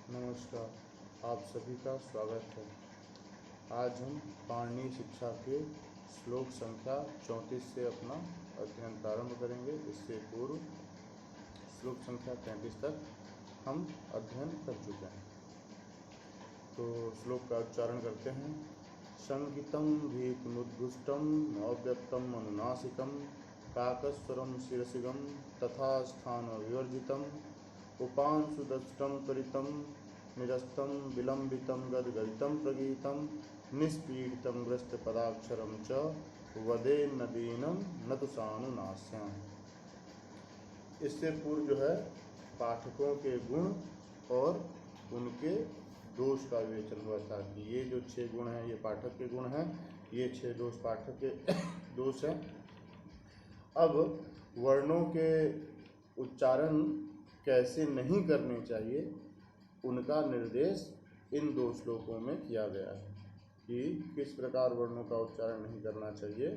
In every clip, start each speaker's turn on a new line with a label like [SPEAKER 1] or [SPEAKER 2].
[SPEAKER 1] नमस्कार, आप सभी का स्वागत है। आज हम पाणिनीय शिक्षा के श्लोक संख्या 34 से अपना अध्ययन प्रारंभ करेंगे। इससे पूर्व श्लोक संख्या 33 तक हम अध्ययन कर चुके हैं। तो श्लोक का उच्चारण करते हैं। संगीतं भीतिमुद्घुष्टं अव्यक्तम् अनुनासिकं काकस्वरं शिरसिगं तथा स्थानविवर्जितम् उपांशुदष्टं त्वरितं निरस्तं विलम्बितं गद्गदितं प्रगीतं निष्पीडितं ग्रस्तपदाक्षरं च वदेन्नदीनं न तु सानुनास्यम्। इससे पूर्व जो है पाठकों के गुण और उनके दोष का विवेचन हुआ था कि ये जो 6 गुण हैं ये पाठक के गुण हैं, ये 6 दोष पाठक के दोष हैं। अब वर्णों के उच्चारण कैसे नहीं करने चाहिए उनका निर्देश इन 2 श्लोकों में किया गया है कि किस प्रकार वर्णों का उच्चारण नहीं करना चाहिए,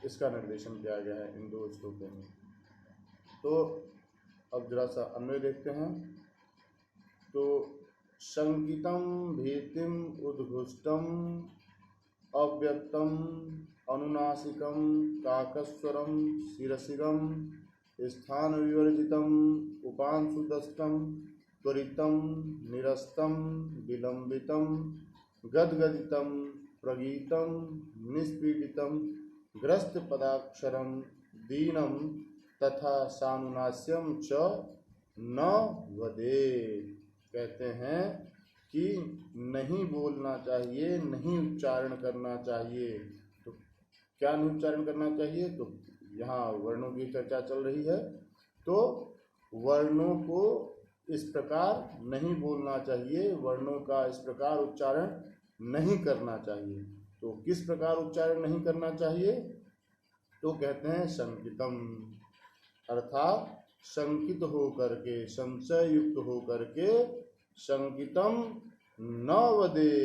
[SPEAKER 1] इसका निर्देशन किया गया है इन 2 श्लोकों में। तो अब जरा सा अन्वय देखते हैं। तो शंकितं भीतिम उद्घुष्टम अव्यक्तम अनुनासिकम काकस्वरम शिरसिगम स्थान विवर्जितम उपांशुदष्टम त्वरितं निरस्तं विलम्बितं गद्गदितं प्रगीतं निष्पीडितं ग्रस्तपदाक्षरं दीनं तथा सानुनास्यं च न वदेत्। कहते हैं कि नहीं बोलना चाहिए, नहीं उच्चारण करना चाहिए। तो क्या नहीं उच्चारण करना चाहिए? तो यहाँ वर्णों की चर्चा चल रही है। तो वर्णों को इस प्रकार नहीं बोलना चाहिए, वर्णों का इस प्रकार उच्चारण नहीं करना चाहिए। तो किस प्रकार उच्चारण नहीं करना चाहिए? तो कहते हैं शंकितम, अर्थात शंकित हो करके, संशय युक्त हो करके, शंकितम न वदे,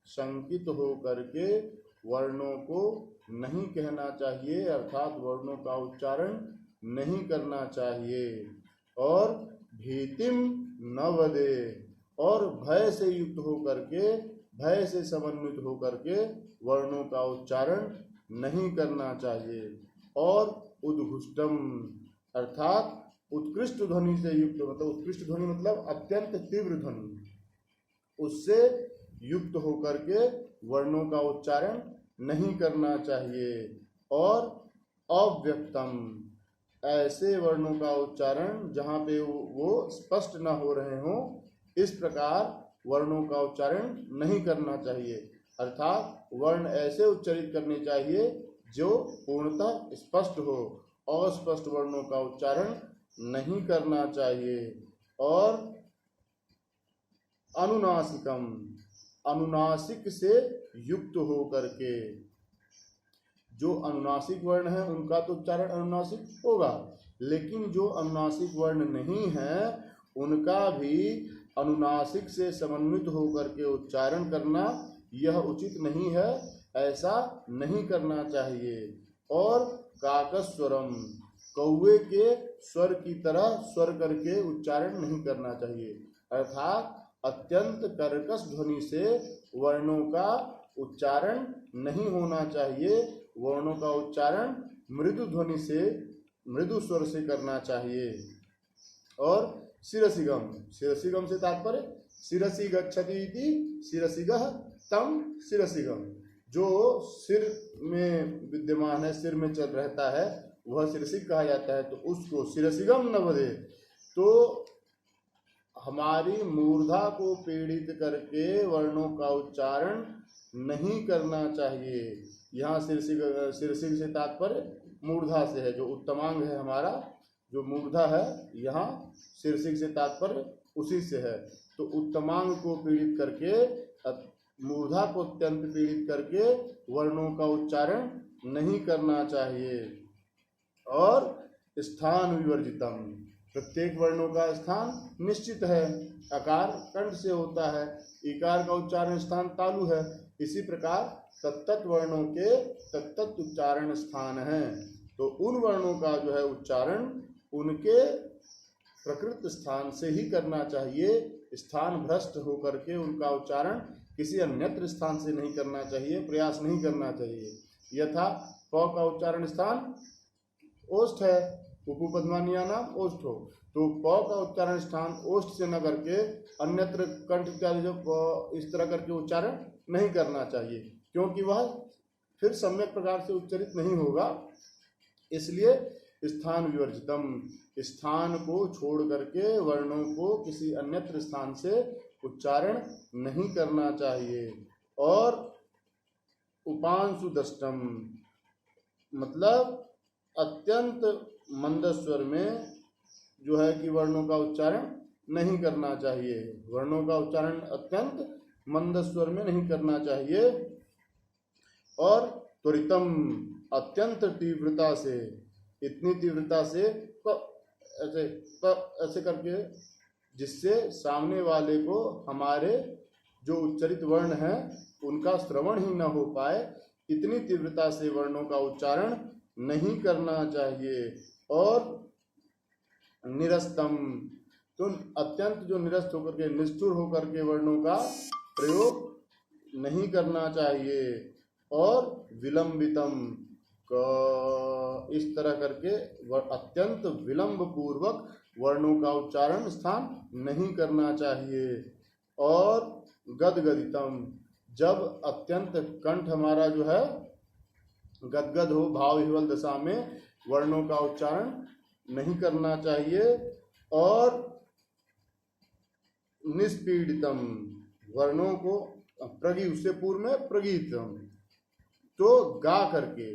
[SPEAKER 1] शंकित हो करके वर्णों को नहीं कहना चाहिए, अर्थात वर्णों का उच्चारण नहीं करना चाहिए। और भीतिम न वदे, और भय से युक्त हो करके, भय से समन्वित हो करके वर्णों का उच्चारण नहीं करना चाहिए। और उद्घुष्टम, अर्थात उत्कृष्ट ध्वनि से युक्त, मतलब उत्कृष्ट ध्वनि मतलब अत्यंत तीव्र ध्वनि, उससे युक्त होकर के वर्णों का उच्चारण नहीं करना चाहिए। और अव्यक्तम, ऐसे वर्णों का उच्चारण जहाँ पे वो स्पष्ट न हो रहे हों, इस प्रकार वर्णों का उच्चारण नहीं करना चाहिए। अर्थात वर्ण ऐसे उच्चारित करने चाहिए जो पूर्णतः स्पष्ट हो, अस्पष्ट वर्णों का उच्चारण नहीं करना चाहिए। और अनुनासिकम, अनुनासिक से युक्त हो करके, जो अनुनासिक वर्ण है उनका तो उच्चारण अनुनासिक होगा, लेकिन जो अनुनासिक वर्ण नहीं है उनका भी अनुनासिक से समन्वित होकर के उच्चारण करना यह उचित नहीं है, ऐसा नहीं करना चाहिए। और काकस्वरम, कौवे के स्वर की तरह स्वर करके उच्चारण नहीं करना चाहिए, अर्थात अत्यंत कर्कश ध्वनि से वर्णों का उच्चारण नहीं होना चाहिए। वर्णों का उच्चारण मृदु ध्वनि से, मृदु स्वर से करना चाहिए। और शिरसिगम, शिरसिगम से तात्पर्य शिरसि गच्छति इति शिरसिगः तम शिरसिगम, जो सिर में विद्यमान है, सिर में चल रहता है, वह शिरसिग कहा जाता है। तो उसको शिरसिगम न वदे, तो हमारी मूर्धा को पीड़ित करके वर्णों का उच्चारण नहीं करना चाहिए। यहाँ शिरसिग से तात्पर्य मूर्धा से है, जो उत्तमांग है हमारा, जो मूर्धा है, यहाँ शिरसिग से तात्पर्य उसी से है। तो उत्तमांग को पीड़ित करके, मूर्धा को अत्यंत पीड़ित करके वर्णों का उच्चारण नहीं करना चाहिए। और स्थान विवर्जितम, प्रत्येक वर्णों का स्थान निश्चित है, अकार कंठ से होता है, इकार का उच्चारण स्थान तालु है, इसी प्रकार तत्त वर्णों के तत्त उच्चारण स्थान हैं। तो उन वर्णों का जो है उच्चारण उनके प्रकृत स्थान से ही करना चाहिए, स्थान भ्रष्ट होकर के उनका उच्चारण किसी अन्यत्र स्थान से नहीं करना चाहिए, प्रयास नहीं करना चाहिए। यथा प का उच्चारण स्थान ओष्ठ है, उपपद्मानीय नाम ओष्ठ हो, तो प का उच्चारण स्थान ओष्ठ से न करके अन्यत्र कंठ इत्यादि जो इस तरह करके उच्चारण नहीं करना चाहिए, क्योंकि वह फिर सम्यक प्रकार से उच्चरित नहीं होगा। इसलिए स्थान विवर्जितम, स्थान को छोड़ करके वर्णों को किसी अन्यत्र स्थान से उच्चारण नहीं करना चाहिए। और उपांशु दष्टम मतलब अत्यंत मंद स्वर में जो है कि वर्णों का उच्चारण नहीं करना चाहिए, वर्णों का उच्चारण अत्यंत मंद स्वर में नहीं करना चाहिए। और त्वरितम अत्यंत तीव्रता से, इतनी तीव्रता से ऐसे करके जिससे सामने वाले को हमारे जो उच्चरित वर्ण है उनका श्रवण ही न हो पाए, इतनी तीव्रता से वर्णों का उच्चारण नहीं करना चाहिए। और निरस्तम तो अत्यंत जो निरस्त होकर के निष्ठुर होकर के वर्णों का प्रयोग नहीं करना चाहिए। और विलंबितम इस तरह करके अत्यंत विलंब पूर्वक वर्णों का उच्चारण स्थान नहीं करना चाहिए। और गदगदितम जब अत्यंत कंठ हमारा जो है गदगद हो, भाव विह्वल दशा में वर्णों का उच्चारण नहीं करना चाहिए। और निष्पीडितम वर्णों को प्रगी उससे पूर्व में प्रगीतम तो गा करके,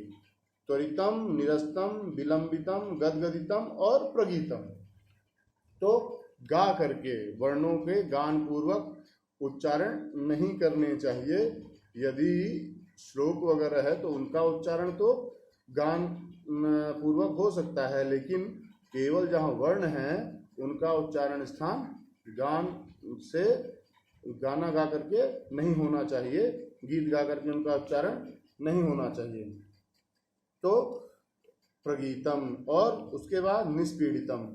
[SPEAKER 1] त्वरितम, निरस्तम, विलंबितम, गदगदितम और प्रगीतम तो गा करके वर्णों के गान पूर्वक उच्चारण नहीं करने चाहिए। यदि श्लोक वगैरह है तो उनका उच्चारण तो गान पूर्वक हो सकता है, लेकिन केवल जहाँ वर्ण है उनका उच्चारण स्थान गान से गाना गा करके नहीं होना चाहिए, गीत गा करके उनका उच्चारण नहीं होना चाहिए। तो प्रगीतम और उसके बाद निष्पीड़ितम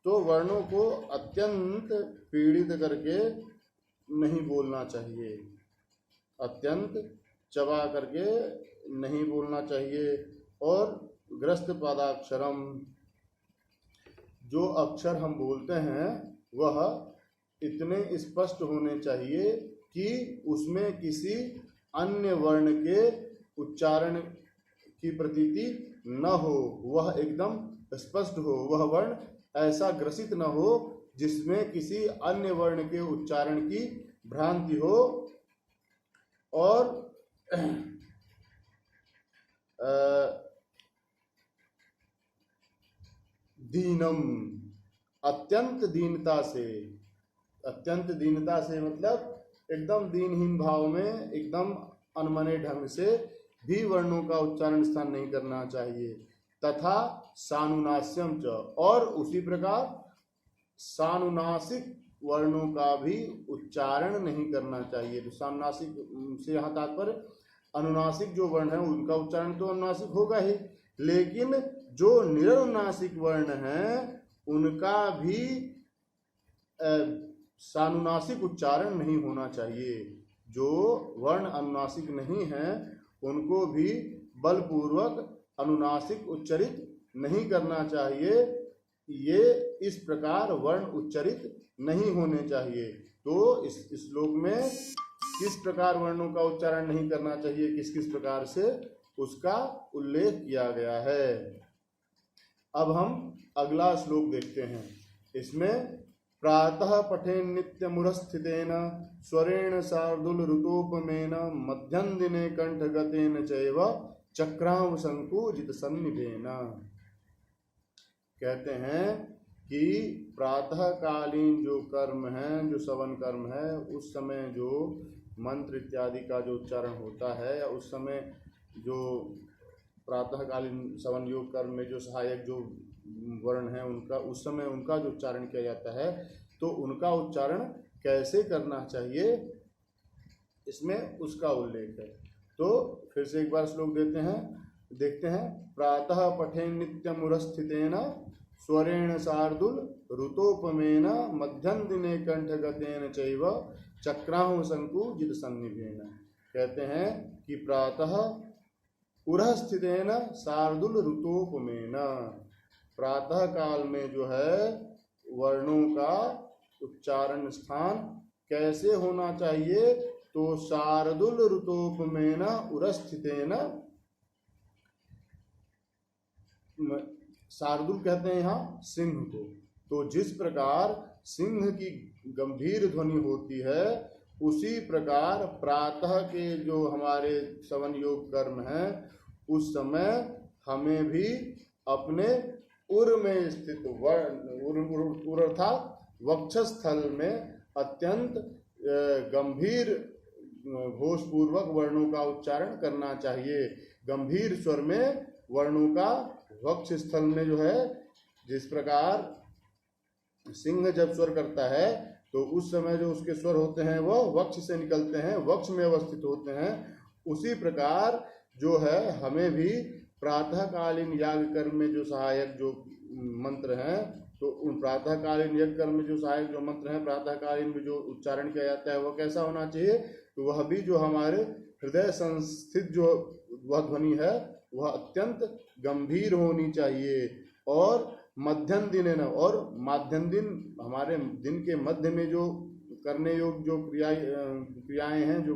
[SPEAKER 1] तो वर्णों को अत्यंत पीड़ित करके नहीं बोलना चाहिए, अत्यंत चबा करके नहीं बोलना चाहिए। और ग्रस्त पादाक्षरम जो अक्षर हम बोलते हैं वह इतने स्पष्ट होने चाहिए कि उसमें किसी अन्य वर्ण के उच्चारण की प्रतीति न हो, वह एकदम स्पष्ट हो, वह वर्ण ऐसा ग्रसित न हो जिसमें किसी अन्य वर्ण के उच्चारण की भ्रांति हो। और दीनम अत्यंत दीनता से, अत्यंत दीनता से मतलब एकदम दीनहीन भाव में, एकदम अनमने ढंग से भी वर्णों का उच्चारण स्थान नहीं करना चाहिए। तथा सानुनास्यम च और उसी प्रकार सानुनासिक वर्णों का भी उच्चारण नहीं करना चाहिए। तो सानुनासिक से यहाँ तात्पर्य अनुनासिक जो वर्ण है उनका उच्चारण तो अनुनासिक होगा ही, लेकिन जो निरनुनासिक वर्ण हैं उनका भी सानुनासिक उच्चारण नहीं होना चाहिए। जो वर्ण अनुनासिक नहीं हैं उनको भी बलपूर्वक अनुनासिक उच्चरित नहीं करना चाहिए। ये इस प्रकार वर्ण उच्चरित नहीं होने चाहिए। तो इस श्लोक में किस प्रकार वर्णों का उच्चारण नहीं करना चाहिए, किस किस प्रकार से, उसका उल्लेख किया गया है। अब हम अगला श्लोक देखते हैं। इसमें प्रातः पठेन नित्यमुरस्थितेन स्वरेण शार्दूल ऋतोपमेन मध्यम दिने कंठगतेन चैव चक्राम संकुचित सन्निभेन। कहते हैं कि प्रातःकालीन जो कर्म है, जो सवन कर्म है, उस समय जो मंत्र इत्यादि का जो उच्चारण होता है, या उस समय जो प्रातःकालीन सवन योग कर्म में जो सहायक जो वर्ण है उनका, उस समय उनका जो उच्चारण किया जाता है, तो उनका उच्चारण कैसे करना चाहिए इसमें उसका उल्लेख है। तो फिर से एक बार श्लोक देखते हैं। प्रातः पठेन नित्यमुरस्थितेन स्वरेण शार्दूल ऋतोपमेन मध्यम दिने कंठगतेन चैव चक्राह संकुजित सन्निभेन। कहते हैं कि प्रातः पुरः स्थितेन शार्दूल ऋतोपमेन, प्रातः काल में जो है वर्णों का उच्चारण स्थान कैसे होना चाहिए, तो शार्दूल ऋतोपमेन उरस्थितेन, शार्दूल कहते हैं यहाँ सिंह को। तो जिस प्रकार सिंह की गंभीर ध्वनि होती है, उसी प्रकार प्रातः के जो हमारे श्रवण योग कर्म हैं, उस समय हमें भी अपने उर में स्थित उर अर्थात वक्षस्थल में अत्यंत गंभीर घोषपूर्वक वर्णों का उच्चारण करना चाहिए। गंभीर स्वर में वर्णों का वक्ष स्थल में जो है, जिस प्रकार सिंह जब स्वर करता है तो उस समय जो उसके स्वर होते हैं वो वक्ष से निकलते हैं, वक्ष में अवस्थित होते हैं। उसी प्रकार जो है हमें भी प्रातःकालीन याग कर्म में जो सहायक जो मंत्र हैं, तो उन प्रातःकालीन यज्ञ कर्म में जो सहायक जो मंत्र हैं, प्रातःकालीन में जो उच्चारण किया जाता है, वह कैसा होना चाहिए, तो वह भी जो हमारे हृदय संस्थित जो वह ध्वनि है वह अत्यंत गंभीर होनी चाहिए। और मध्यम दिन है ना, और माध्यम दिन हमारे दिन के मध्य में जो करने योग्य जो क्रियाएं हैं, जो